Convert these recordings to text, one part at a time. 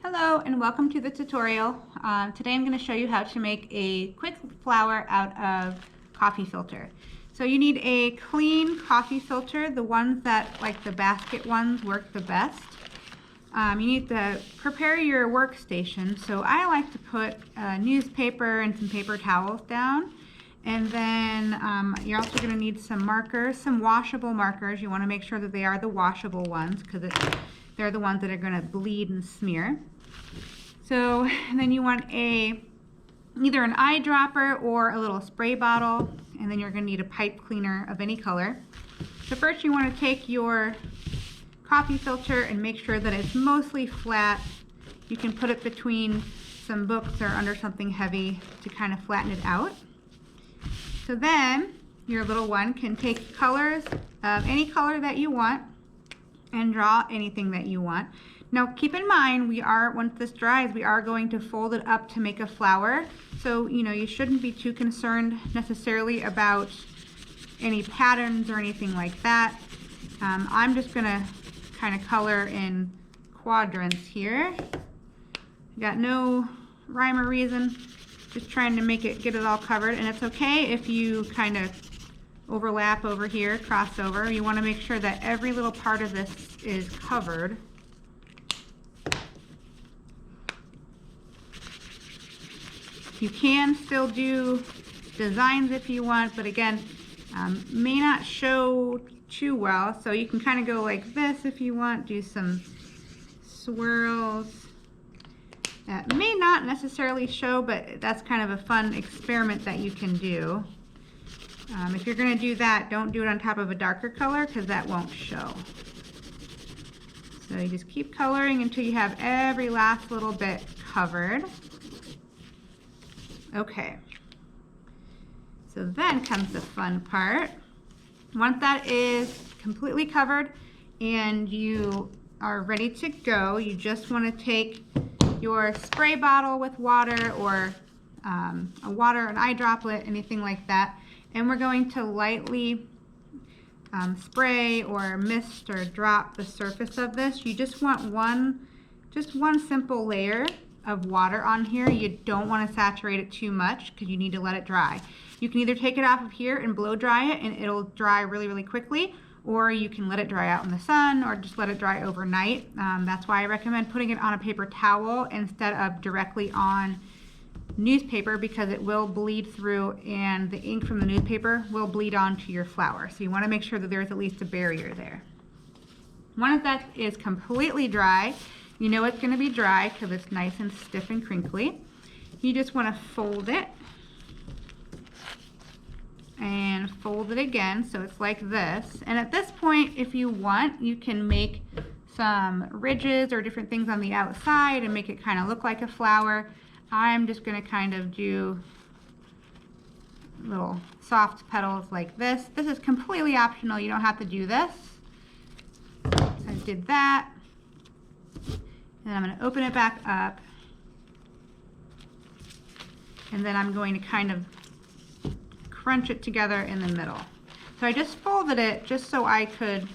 Hello and welcome to the tutorial. Today I'm going to show you how to make a quick flower out of coffee filter. So you need a clean coffee filter, the ones that, like the basket ones, work the best. You need to prepare your workstation. So I like to put newspaper and some paper towels down. And then you're also going to need some markers, some washable markers. You want to make sure that they are the washable ones because they're the ones that are going to bleed and smear. So, and then you want either an eyedropper or a little spray bottle, and then you're going to need a pipe cleaner of any color. So first you want to take your coffee filter and make sure that it's mostly flat. You can put it between some books or under something heavy to kind of flatten it out. So then your little one can take colors of any color that you want and draw anything that you want. Now keep in mind, once this dries, we are going to fold it up to make a flower. So, you shouldn't be too concerned necessarily about any patterns or anything like that. I'm just gonna kind of color in quadrants here. Got no rhyme or reason, just trying to get it all covered. And it's okay if you kind of overlap over here, cross over. You want to make sure that every little part of this is covered. You can still do designs if you want, but again, may not show too well. So you can kind of go like this if you want, do some swirls. That may not necessarily show, but that's kind of a fun experiment that you can do. If you're going to do that, don't do it on top of a darker color because that won't show. So you just keep coloring until you have every last little bit covered. Okay, so then comes the fun part. Once that is completely covered and you are ready to go, you just want to take your spray bottle with water or an eye droplet, anything like that, and we're going to lightly spray or mist or drop the surface of this. You just want one simple layer of water on here. You don't want to saturate it too much because you need to let it dry. You can either take it off of here and blow dry it and it'll dry really, really quickly, or you can let it dry out in the sun or just let it dry overnight. That's why I recommend putting it on a paper towel instead of directly on newspaper, because it will bleed through and the ink from the newspaper will bleed onto your flower. So you want to make sure that there's at least a barrier there. Once that is completely dry, you know it's going to be dry because it's nice and stiff and crinkly. You just want to fold it and fold it again so it's like this. And at this point, if you want, you can make some ridges or different things on the outside and make it kind of look like a flower. I'm just going to kind of do little soft petals like this. This is completely optional. You don't have to do this. So I did that. And I'm going to open it back up. And then I'm going to kind of crunch it together in the middle. So I just folded it just so I could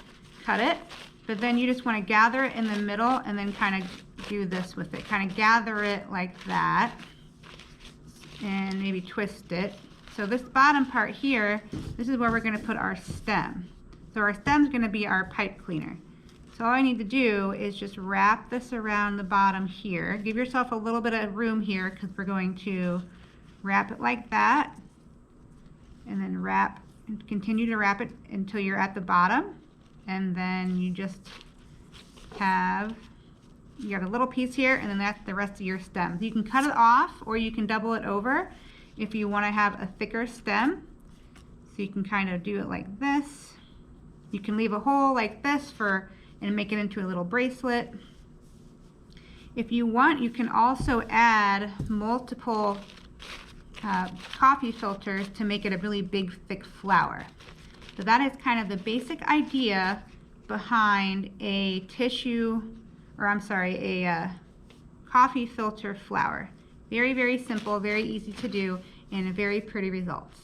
cut it. But then you just want to gather it in the middle and then kind of do this with it. Kind of gather it like that. And maybe twist it. So this bottom part here, this is where we're going to put our stem. So our stem is going to be our pipe cleaner. So all I need to do is just wrap this around the bottom here. Give yourself a little bit of room here because we're going to wrap it like that. And then continue to wrap it until you're at the bottom. And then you just you got a little piece here, and then that's the rest of your stem. So you can cut it off or you can double it over if you want to have a thicker stem. So you can kind of do it like this. You can leave a hole like this and make it into a little bracelet. If you want, you can also add multiple coffee filters to make it a really big, thick flower. So that is kind of the basic idea behind a coffee filter flower. Very, very simple, very easy to do, and very pretty results.